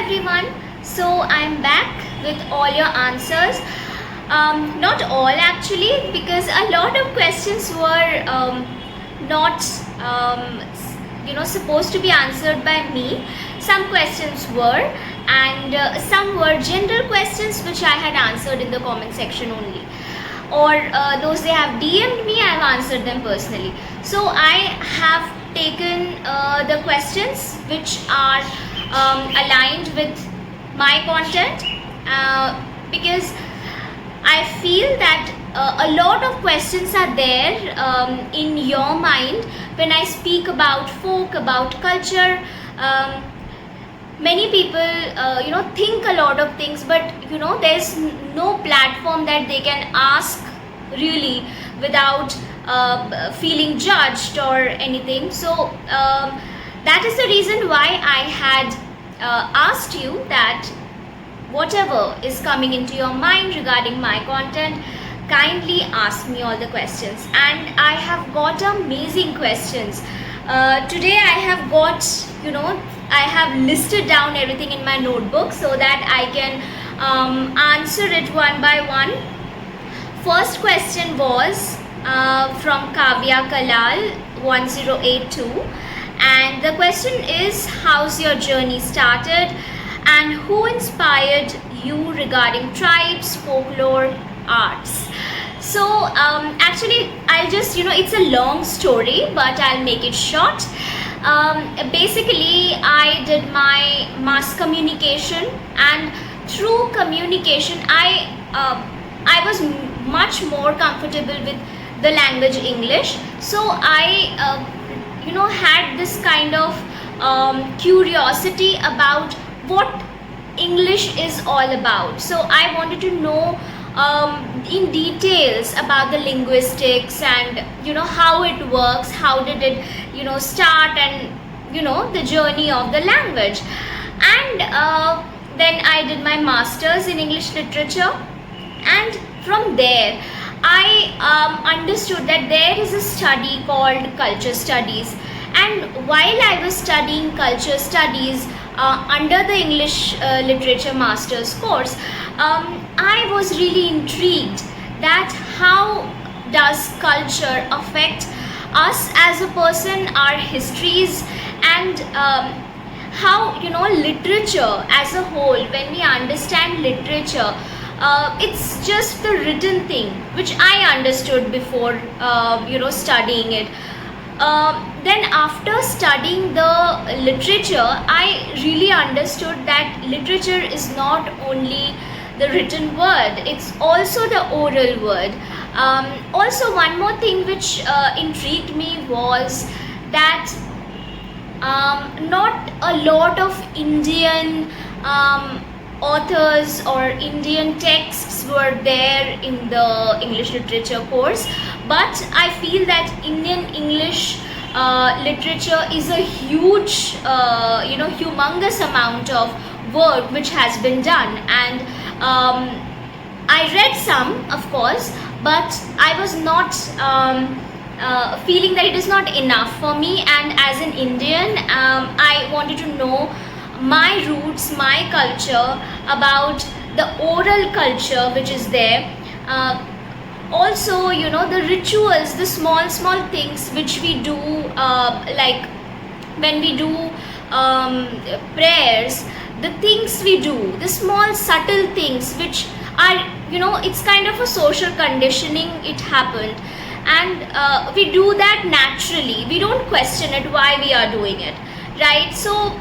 everyone. So I'm back with all your answers. Not all actually, because a lot of questions were not supposed to be answered by me. Some questions were, and some were general questions which I had answered in the comment section only, or those they have DM'd me, I have answered them personally. So I have taken the questions which are aligned with my content, because I feel that a lot of questions are there in your mind when I speak about folk, about culture. Many people think a lot of things, but there's no platform that they can ask really without feeling judged or anything. So that is the reason why I had asked you that whatever is coming into your mind regarding my content, kindly ask me all the questions. And I have got amazing questions. Today I have got, I have listed down everything in my notebook so that I can answer it one by one. First question was from Kavya Kalal 1082, and the question is, how's your journey started and who inspired you regarding tribes, folklore, arts? So actually I'll just, it's a long story, but I'll make it short. Basically I did my mass communication, and through communication I was much more comfortable with the language English. So I had this kind of curiosity about what English is all about. So I wanted to know in details about the linguistics and how it works, how did it start, and the journey of the language. And then I did my masters in English literature, and from there I understood that there is a study called culture studies. And while I was studying culture studies under the English literature master's course, I was really intrigued that how does culture affect us as a person, our histories, and how literature as a whole, when we understand literature, it's just the written thing which I understood before studying it. Then after studying the literature, I really understood that literature is not only the written word, it's also the oral word. Also one more thing which intrigued me was that not a lot of Indian authors or Indian texts were there in the English literature course, but I feel that Indian English literature is a huge, humongous amount of work which has been done. And I read some, of course, but I was not feeling that it is not enough for me. And as an Indian, I wanted to know my roots, my culture, about the oral culture which is there. Also, the rituals, the small things which we do, like when we do prayers, the things we do, the small subtle things which are, it's kind of a social conditioning, it happened. And we do that naturally, we don't question it why we are doing it, right? So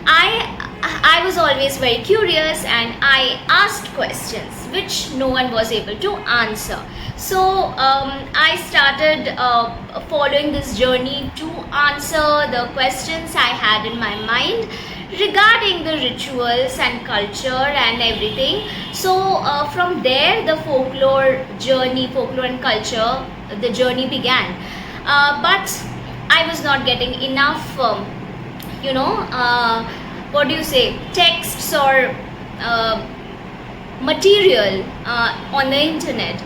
I was always very curious, and I asked questions which no one was able to answer. So I started following this journey to answer the questions I had in my mind regarding the rituals and culture and everything. So from there the folklore and culture, the journey began. But I was not getting enough texts or material on the internet,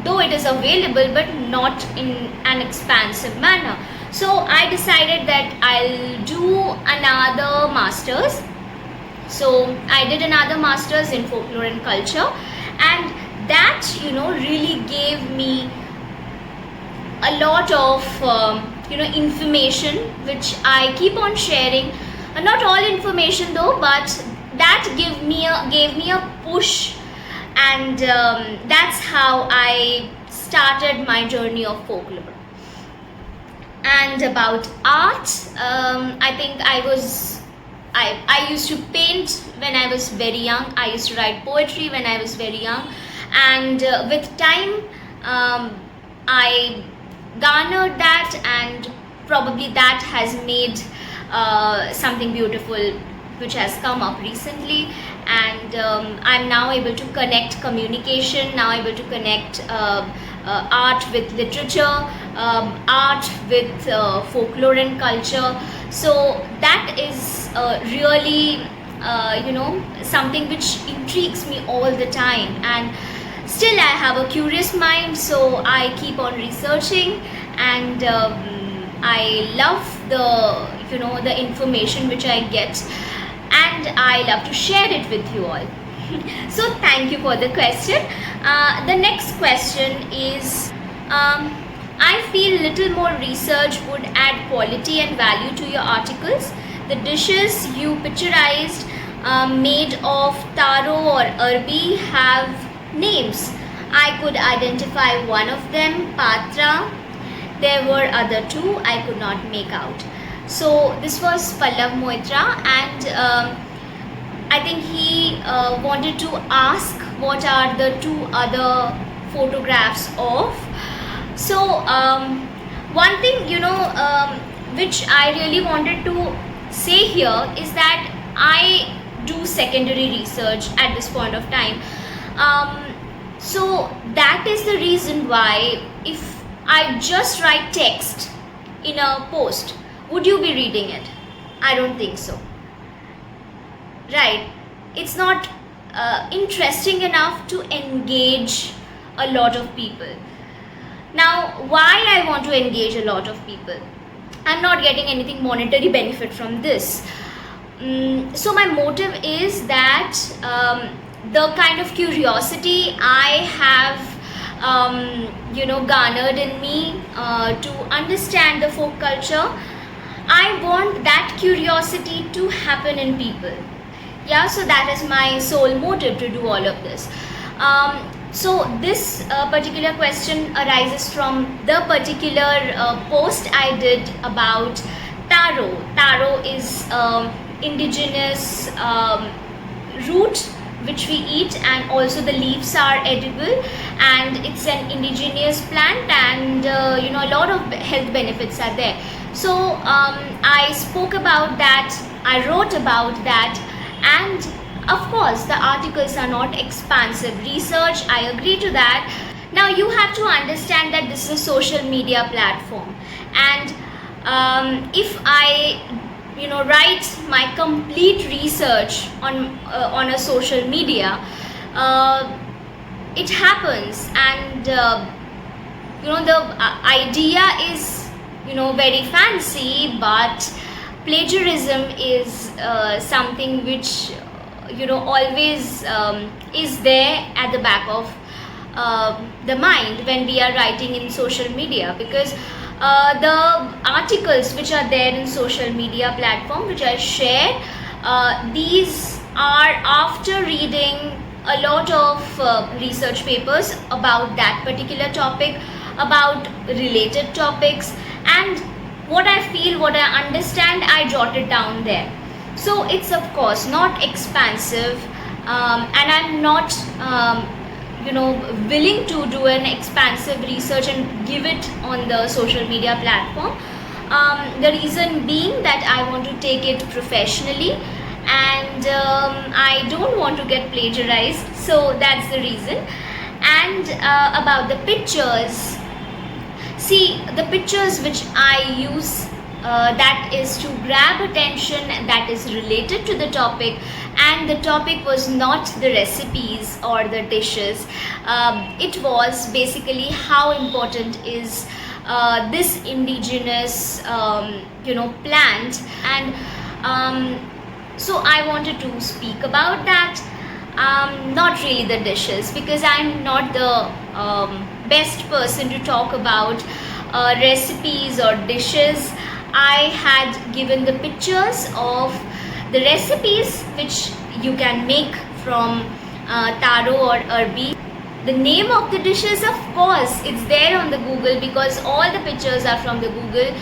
though it is available, but not in an expansive manner. So I decided that I'll do another master's So I did another master's in folklore and culture, and that really gave me a lot of information which I keep on sharing. Not all information though, but that gave me a push, and that's how I started my journey of folklore. And about art, I think I used to paint when I was very young. I used to write poetry when I was very young, and with time I garnered that, and probably that has made something beautiful which has come up recently. And I'm now able to connect communication, now able to connect art with literature, art with folklore and culture. So that is really something which intrigues me all the time, and still I have a curious mind, so I keep on researching, and I love the information which I get, and I love to share it with you all. So thank you for the question. The next question is, I feel little more research would add quality and value to your articles. The dishes you picturized made of taro or arbi have names. I could identify one of them, patra. There were other two I could not make out. So this was Pallav Moitra, and I think he wanted to ask what are the two other photographs of. So one thing which I really wanted to say here is that I do secondary research at this point of time. So that is the reason why if I just write text in a post, would you be reading it? I don't think so. Right? It's not interesting enough to engage a lot of people. Now, why I want to engage a lot of people? I'm not getting anything monetary benefit from this. So my motive is that the kind of curiosity I have garnered in me to understand the folk culture, I want that curiosity to happen in people. Yeah, so that is my sole motive to do all of this. So this particular question arises from the particular post I did about taro. Taro is indigenous root which we eat, and also the leaves are edible, and it's an indigenous plant, and a lot of health benefits are there. So I spoke about that, I wrote about that, and of course the articles are not expansive research, I agree to that. Now you have to understand that this is a social media platform, and if I write my complete research on a social media, it happens, and the idea is very fancy, but plagiarism is something which always is there at the back of the mind when we are writing in social media, because the articles which are there in social media platform which I share, these are after reading a lot of research papers about that particular topic, about related topics, and what I feel, what I understand, I jot it down there. So it's of course not expansive, and I'm not willing to do an expansive research and give it on the social media platform. The reason being that I want to take it professionally, and I don't want to get plagiarized, so that's the reason. And about the pictures, see, the pictures which I use, that is to grab attention, that is related to the topic, and the topic was not the recipes or the dishes. It was basically how important is this indigenous plant, and So I wanted to speak about that. Not really the dishes, because I'm not the best person to talk about recipes or dishes. I had given the pictures of the recipes which you can make from taro or arbi. The name of the dishes, of course, it's there on the Google, because all the pictures are from the Google.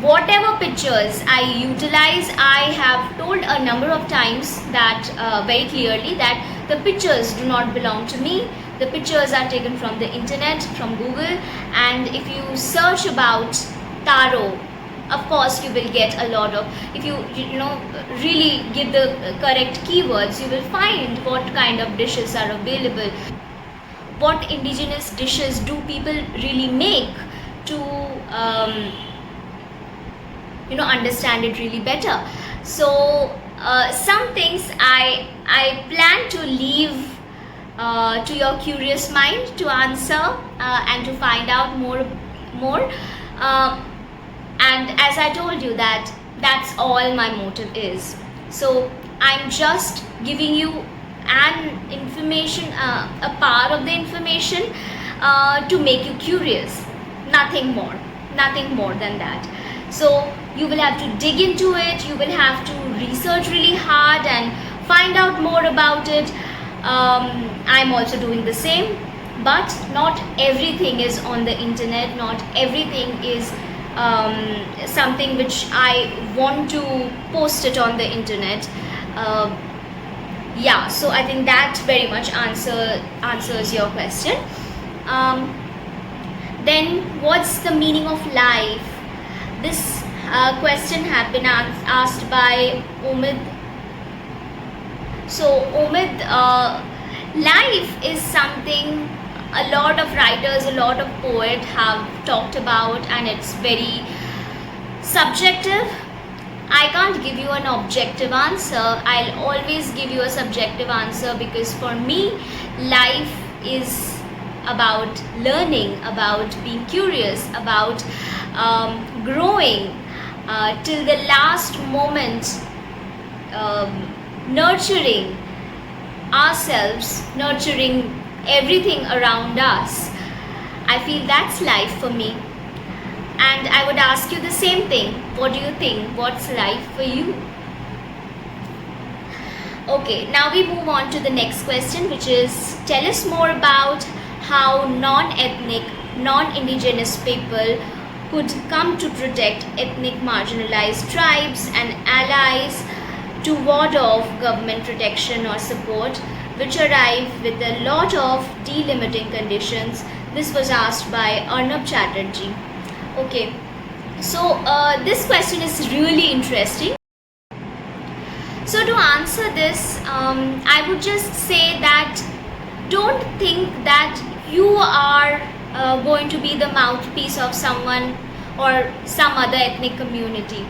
Whatever pictures I utilize, I have told a number of times that very clearly that the pictures do not belong to me. The pictures are taken from the internet, from Google, and if you search about taro, of course you will get a lot of, if you really give the correct keywords, you will find what kind of dishes are available, what indigenous dishes do people really make to understand it really better. So some things I plan to leave to your curious mind to answer and to find out more. And as I told you, that's all my motive is. So I'm just giving you an information, a part of the information to make you curious. Nothing more than that. So you will have to dig into it, you will have to research really hard and find out more about it. I'm also doing the same, but not everything is on the internet, not everything is something which I want to post it on the internet. So I think that very much answers your question. Then what's the meaning of life? This question had been asked by Omid. So Omid, life is something a lot of writers, a lot of poets have talked about, and it's very subjective. I can't give you an objective answer. I'll always give you a subjective answer, because for me, life is about learning, about being curious, about growing till the last moment, nurturing ourselves, nurturing everything around us. I feel that's life for me. And I would ask you the same thing. What do you think? What's life for you? Okay, now we move on to the next question, which is, tell us more about how non-ethnic, non-indigenous people could come to protect ethnic marginalized tribes and allies to ward off government protection or support, which arrive with a lot of delimiting conditions. This was asked by Arnab Chatterjee. Okay, so this question is really interesting. So to answer this, I would just say that don't think that you are going to be the mouthpiece of someone or some other ethnic community.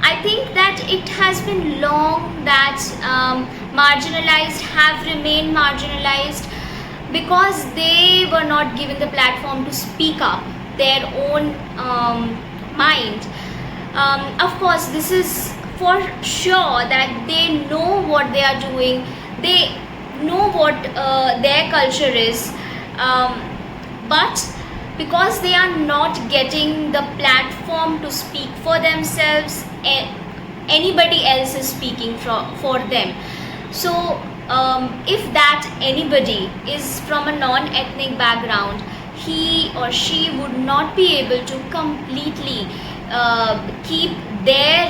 I think that it has been long that marginalized have remained marginalized because they were not given the platform to speak up their own mind. Of course, this is for sure that they know what they are doing, they know what their culture is, but because they are not getting the platform to speak for themselves, anybody else is speaking for them. So if that anybody is from a non-ethnic background, he or she would not be able to completely keep their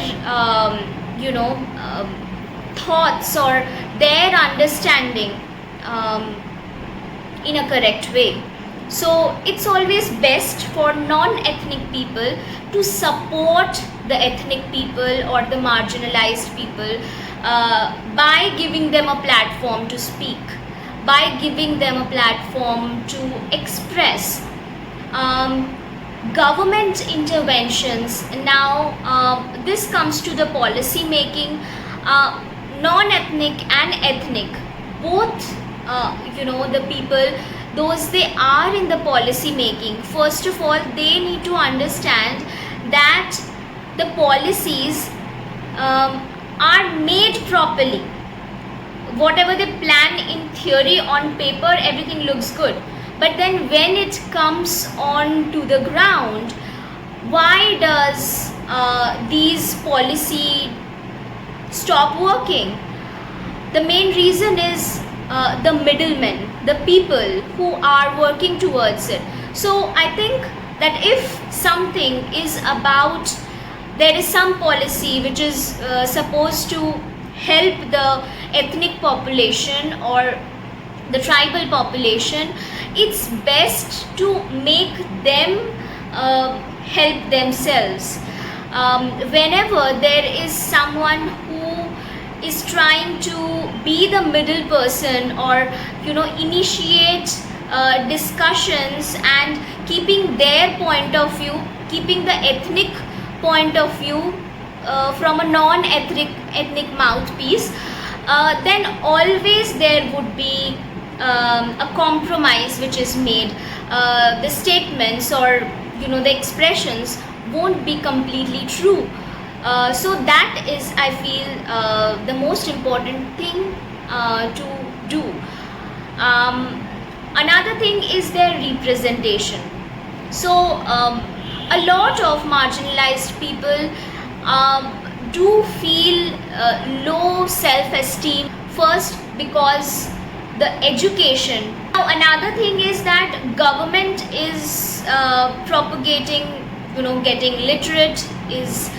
thoughts or their understanding in a correct way. So it's always best for non-ethnic people to support the ethnic people or the marginalized people by giving them a platform to speak, by giving them a platform to express. Government interventions. Now this comes to the policy making. Non-ethnic and ethnic, both the people, those they are in the policy making, first of all they need to understand that the policies are made properly. Whatever they plan in theory on paper, everything looks good, but then when it comes on to the ground, why does these policy stop working? The main reason is the middlemen, the people who are working towards it. So I think that if something is about, there is some policy which is supposed to help the ethnic population or the tribal population, it's best to make them help themselves. Whenever there is someone who is trying to be the middle person, or initiate discussions and keeping their point of view, keeping the ethnic point of view from a non-ethnic mouthpiece, then always there would be a compromise which is made. The statements or the expressions won't be completely true. So that is, I feel, the most important thing to do. Another thing is their representation. So a lot of marginalized people do feel low self-esteem, first because the education. Now another thing is that government is propagating, getting literate, is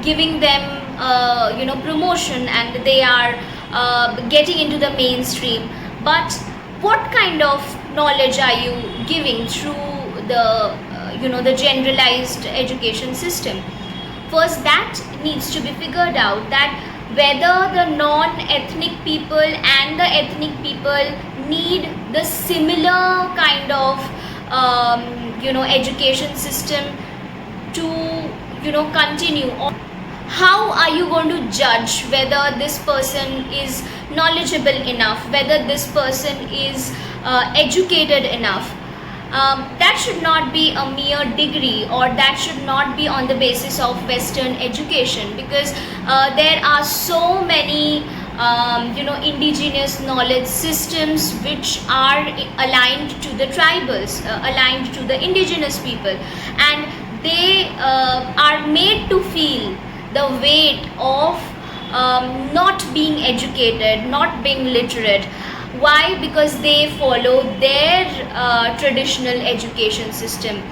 giving them promotion, and they are getting into the mainstream. But what kind of knowledge are you giving through the the generalized education system? First, that needs to be figured out, that whether the non-ethnic people and the ethnic people need the similar kind of education system to continue. Or how are you going to judge whether this person is knowledgeable enough, whether this person is educated enough? That should not be a mere degree, or that should not be on the basis of Western education, because there are so many indigenous knowledge systems which are aligned to the tribals, aligned to the indigenous people, and they are made to feel the weight of not being educated, not being literate. Why? Because they follow their traditional education system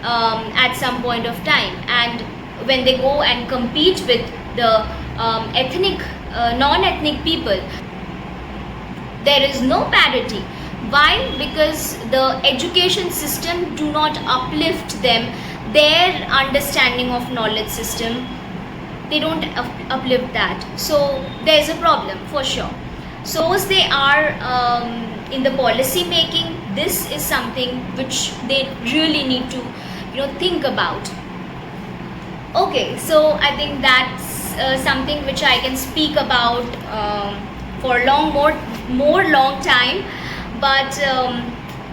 at some point of time, and when they go and compete with the non-ethnic people, there is no parity. Why? Because the education system do not uplift them, their understanding of knowledge system, they don't uplift that. So there is a problem for sure. So as they are in the policy making, this is something which they really need to think about. Okay, so I think that's something which I can speak about for more long time, but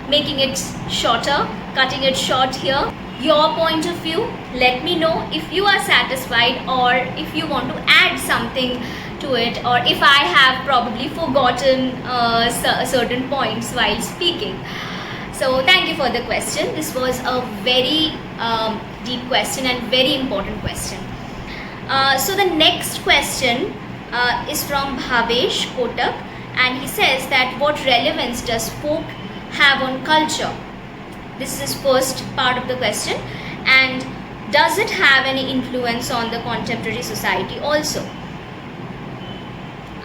making it shorter, cutting it short here. Your point of view, let me know if you are satisfied, or if you want to add something to it, or if I have probably forgotten certain points while speaking. So thank you for the question. This was a very deep question and very important question. So the next question is from Bhavesh Kotak, and he says that what relevance does folk have on culture? This is his first part of the question. And does it have any influence on the contemporary society also?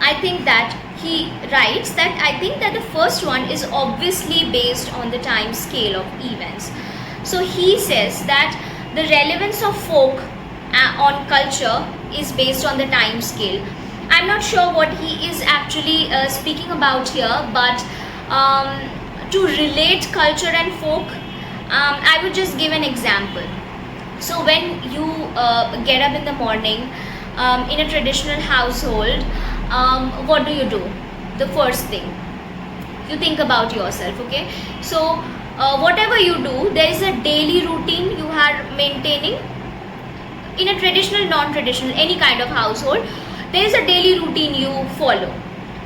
I think that he writes that I think that the first one is obviously based on the time scale of events. So he says that the relevance of folk on culture is based on the time scale. I'm not sure what he is actually speaking about here, but to relate culture and folk, I would just give an example. So when you get up in the morning in a traditional household, what do? The first thing, you think about yourself, okay? So whatever you do, there is a daily routine you are maintaining. in a traditional, non-traditional, any kind of household, there is a daily routine you follow.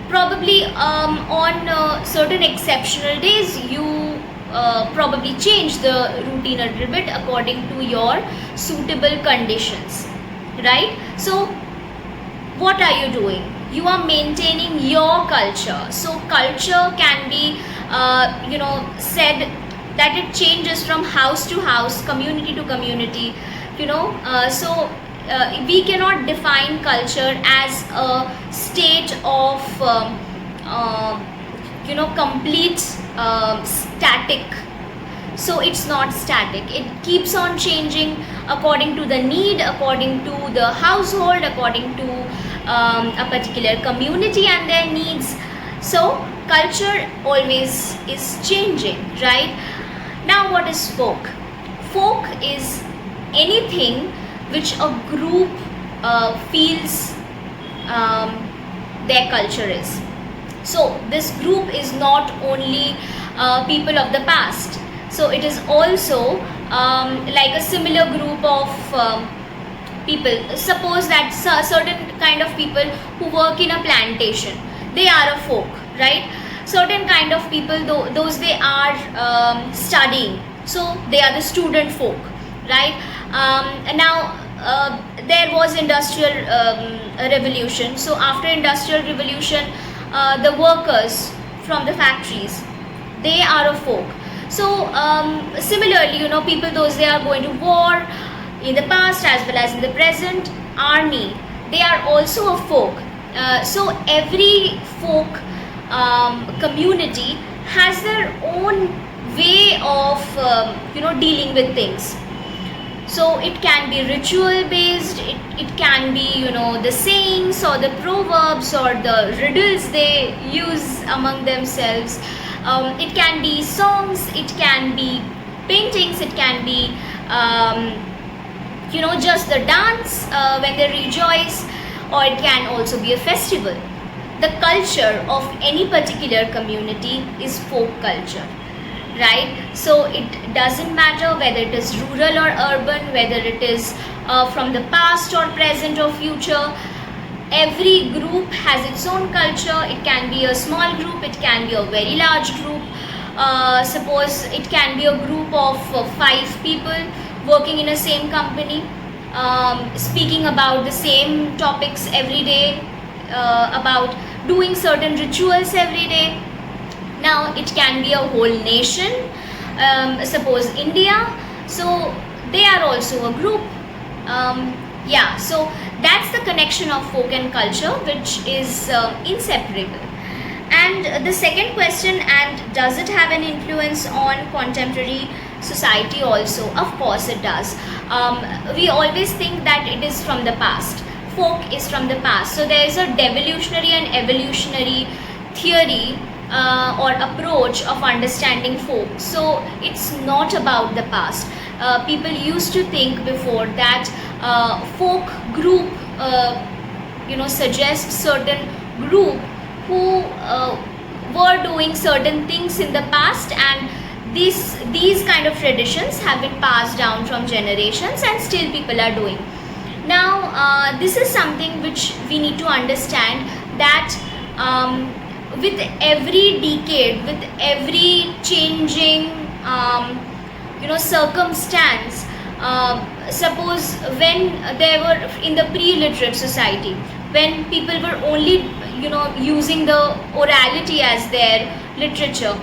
Probably on certain exceptional days, you probably change the routine a little bit according to your suitable conditions, right? So what are you doing? You are maintaining your culture. So culture can be said that it changes from house to house, community to community, we cannot define culture as a state of complete static. So it's not static, it keeps on changing according to the need, according to the household, according to a particular community and their needs. So culture always is changing, right? Now what is folk? Folk is anything which a group feels their culture is. So this group is not only people of the past, so it is also like a similar group of people. Suppose that certain kind of people who work in a plantation, they are a folk, right? Certain kind of people, those they are studying, so they are the student folk, right? Now there was industrial revolution. So after industrial revolution, the workers from the factories, they are a folk. So similarly, people, those they are going to war in the past as well as in the present, army, they are also a folk. So every folk community has their own way of dealing with things. So it can be ritual based, it can be the sayings or the proverbs or the riddles they use among themselves. It can be songs, it can be paintings, it can be just the dance when they rejoice, or it can also be a festival. The culture of any particular community is folk culture, right? So it doesn't matter whether it is rural or urban, whether it is from the past or present or future. Every group has its own culture. It can be a small group, it can be a very large group. Suppose it can be a group of 5 people working in a same company, speaking about the same topics every day, about doing certain rituals every day. Now it can be a whole nation, suppose India, so they are also a group. So that's the connection of folk and culture, which is inseparable. And the second question, and does it have an influence on contemporary society also? Of course it does. We always think that it is from the past. Folk is from the past. So there is a devolutionary and evolutionary theory or approach of understanding folk. So it's not about the past. People used to think before that folk group suggests certain group who were doing certain things in the past, and these kind of traditions have been passed down from generations and still people are doing. Now this is something which we need to understand, that with every decade, with every changing circumstance, suppose when there were in the pre-literate society, when people were only using the orality as their literature,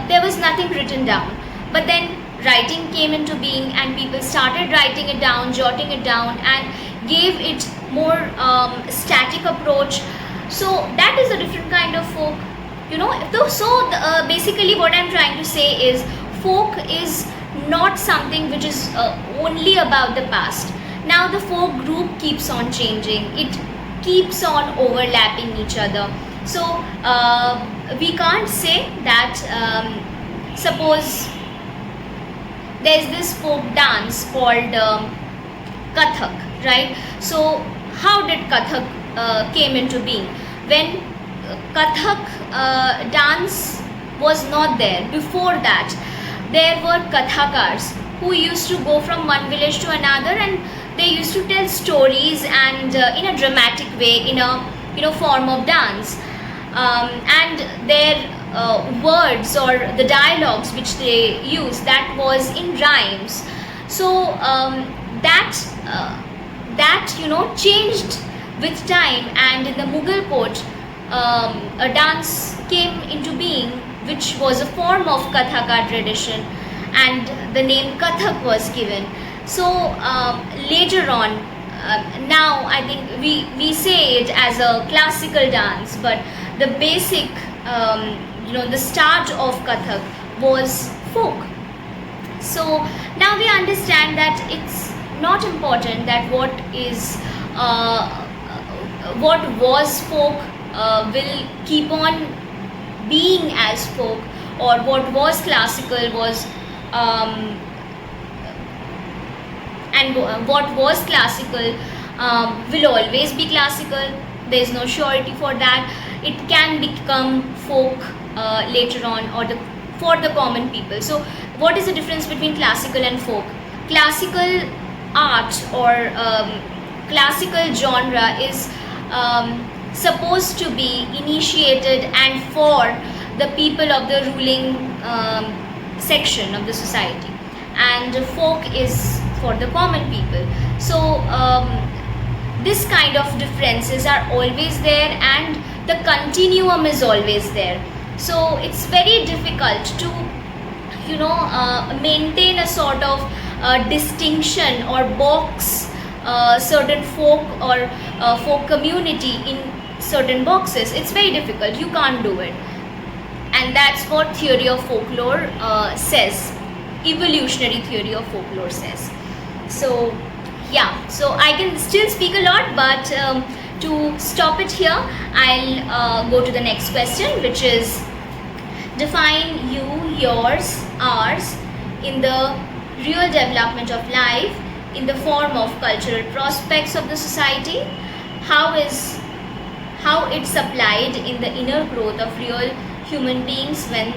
there was nothing written down. But then writing came into being and people started writing it down, jotting it down, and gave it more static approach. So that is a different kind of folk, So basically what I'm trying to say is, folk is not something which is only about the past. Now the folk group keeps on changing, it keeps on overlapping each other. So we can't say that suppose there's this folk dance called Kathak, right? So how did Kathak came into being? When Kathak dance was not there, before that there were Kathakars who used to go from one village to another and they used to tell stories and in a dramatic way, in a form of dance, and their words or the dialogues which they use, that was in rhymes. So that changed with time, and in the Mughal court, a dance came into being, which was a form of Kathaka tradition, and the name Kathak was given. So later on, now I think we say it as a classical dance, but the basic, the start of Kathak was folk. So now we understand that it's not important that what was folk will keep on being as folk, or what was classical was and what was classical will always be classical. There is no surety for that. It can become folk later on, or for the common people. So what is the difference between classical and folk? Classical art or classical genre is supposed to be initiated and for the people of the ruling section of the society, and folk is for the common people. So this kind of differences are always there, and the continuum is always there. So it's very difficult to maintain a sort of distinction or box certain folk or folk community in certain boxes. It's very difficult. You can't do it. And that's what theory of folklore says. Evolutionary theory of folklore says. So yeah, so I can still speak a lot, but to stop it here, I'll go to the next question, which is: define you, yours, ours in the real development of life in the form of cultural prospects of the society. How it's applied in the inner growth of real human beings when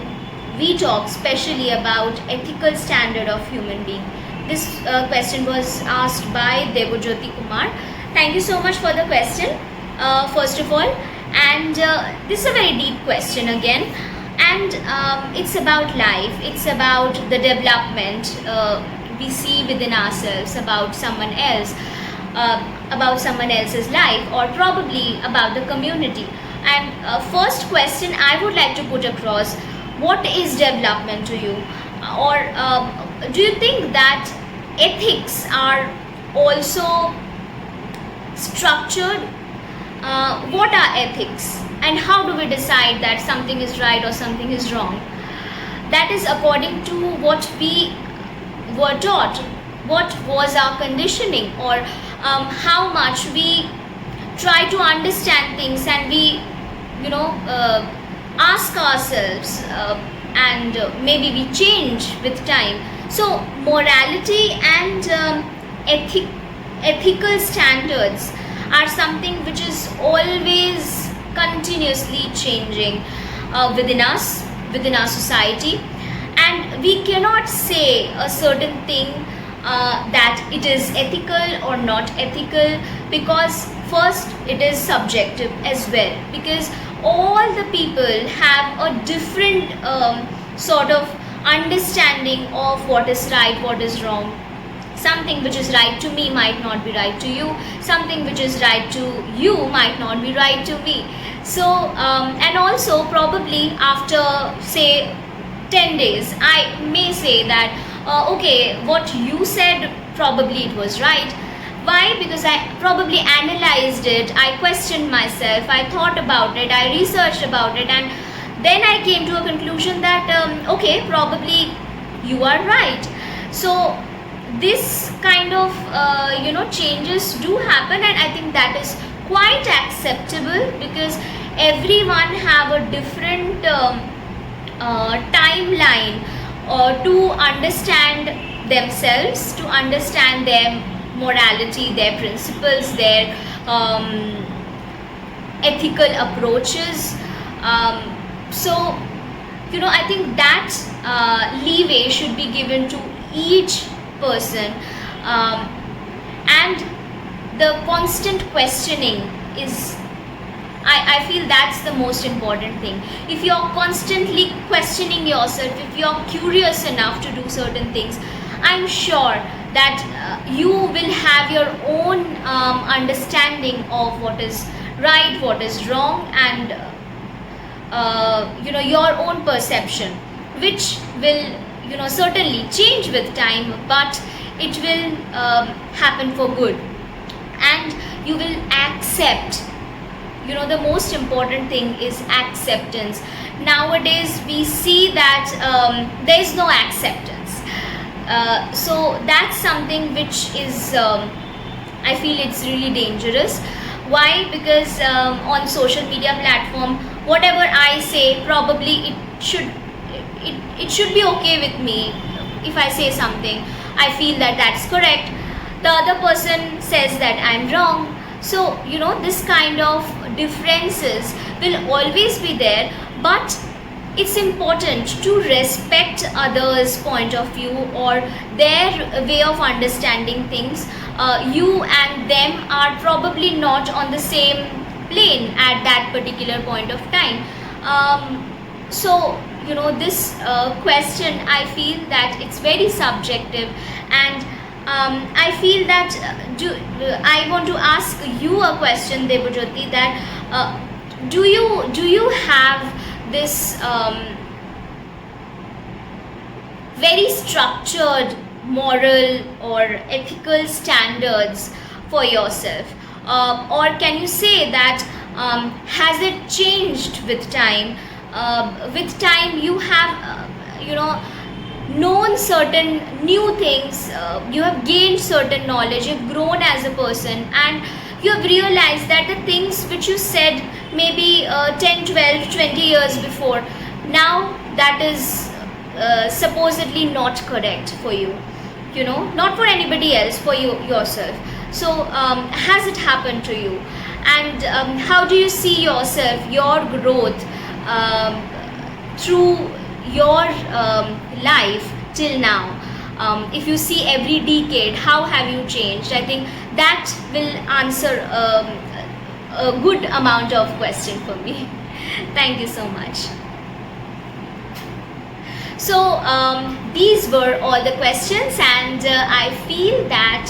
we talk specially about ethical standard of human being. This question was asked by Devojyoti Kumar. Thank you so much for the question, first of all. And this is a very deep question again. And it's about life. It's about the development we see within ourselves about someone else, about someone else's life, or probably about the community. And first question I would like to put across: what is development to you? Or do you think that ethics are also structured? What are ethics, and how do we decide that something is right or something is wrong? That is according to what we were taught, what was our conditioning, or how much we try to understand things, and we ask ourselves, and maybe we change with time. So morality and ethical standards are something which is always continuously changing within us, within our society, and we cannot say a certain thing that it is ethical or not ethical, because first it is subjective as well, because all the people have a different sort of understanding of what is right, what is wrong. Something which is right to me might not be right to you. Something which is right to you might not be right to me. So and also probably after say 10 days I may say that okay, what you said probably it was right. Why? Because I probably analyzed it, I questioned myself, I thought about it, I researched about it, and then I came to a conclusion that okay, probably you are right. So this kind of changes do happen, and I think that is quite acceptable, because everyone have a different timeline to understand themselves, to understand their morality, their principles, their ethical approaches. So I think that leeway should be given to each person, and the constant questioning is, I feel that's the most important thing. If you're constantly questioning yourself, if you're curious enough to do certain things, I'm sure that you will have your own understanding of what is right, what is wrong, and your own perception, which will certainly change with time, but it will happen for good, and you will accept. The most important thing is acceptance. Nowadays we see that there is no acceptance, so that's something which is, I feel it's really dangerous. Why? Because on social media platform, whatever I say, probably it should be okay with me. If I say something, I feel that that's correct, the other person says that I'm wrong. So this kind of differences will always be there, but it's important to respect others' point of view or their way of understanding things. You and them are probably not on the same plane at that particular point of time. So this question, I feel that it's very subjective, and I feel that I want to ask you a question, Debajyoti, that do you have this very structured moral or ethical standards for yourself, or can you say that has it changed with time? With time you have known certain new things, you have gained certain knowledge, you've grown as a person, and you have realized that the things which you said maybe 10, 12, 20 years before, now that is supposedly not correct for you, not for anybody else, for you yourself. So has it happened to you, and how do you see yourself, your growth through your life till now? If you see every decade, how have you changed? I think that will answer a good amount of question for me. Thank you so much. So these were all the questions, and I feel that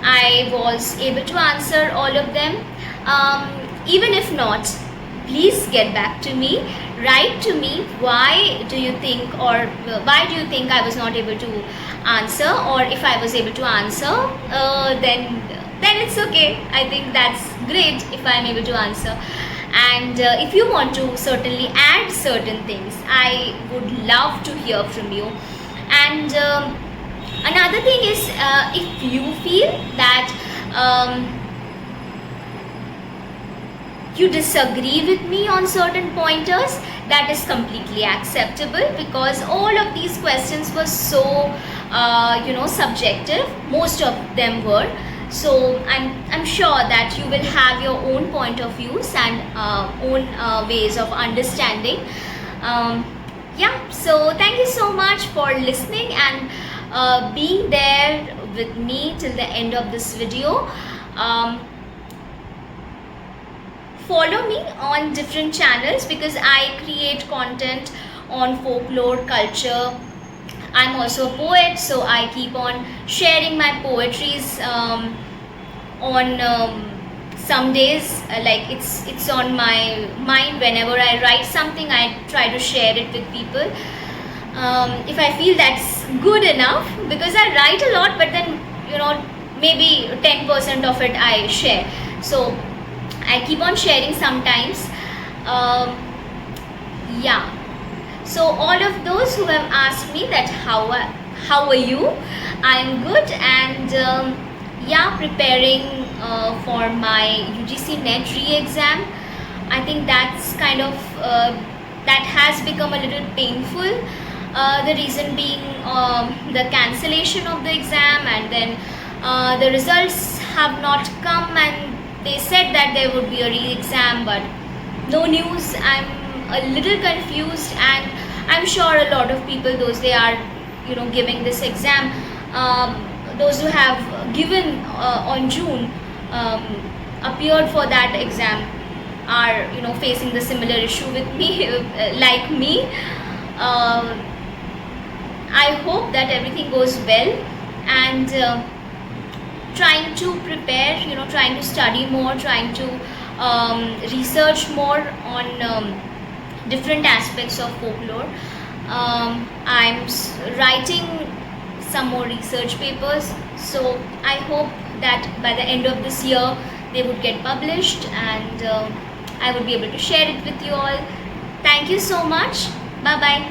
I was able to answer all of them. Even if not, please get back to me, write to me, why do you think I was not able to answer, or if I was able to answer, then it's okay. I think that's great if I'm able to answer. And if you want to certainly add certain things, I would love to hear from you. And another thing is, if you feel that you disagree with me on certain pointers, that is completely acceptable, because all of these questions were so subjective, most of them were. So I'm sure that you will have your own point of views and own ways of understanding. So thank you so much for listening and being there with me till the end of this video. Follow me on different channels, because I create content on folklore, culture. I'm also a poet, so I keep on sharing my poetries on some days, like it's on my mind. Whenever I write something, I try to share it with people. If I feel that's good enough, because I write a lot, but then maybe 10% of it I share. So I keep on sharing sometimes. So all of those who have asked me that how are you, I'm good, and preparing for my UGC NET re-exam. I think that's kind of that has become a little painful. The reason being the cancellation of the exam, and then the results have not come, and they said that there would be a re-exam, but no news. I'm a little confused, and I'm sure a lot of people, those they are giving this exam, those who have given on June appeared for that exam are facing the similar issue with me like me. I hope that everything goes well, and trying to prepare, trying to study more, trying to research more on different aspects of folklore. I'm writing some more research papers, so I hope that by the end of this year they would get published, and I would be able to share it with you all. Thank you so much. Bye bye.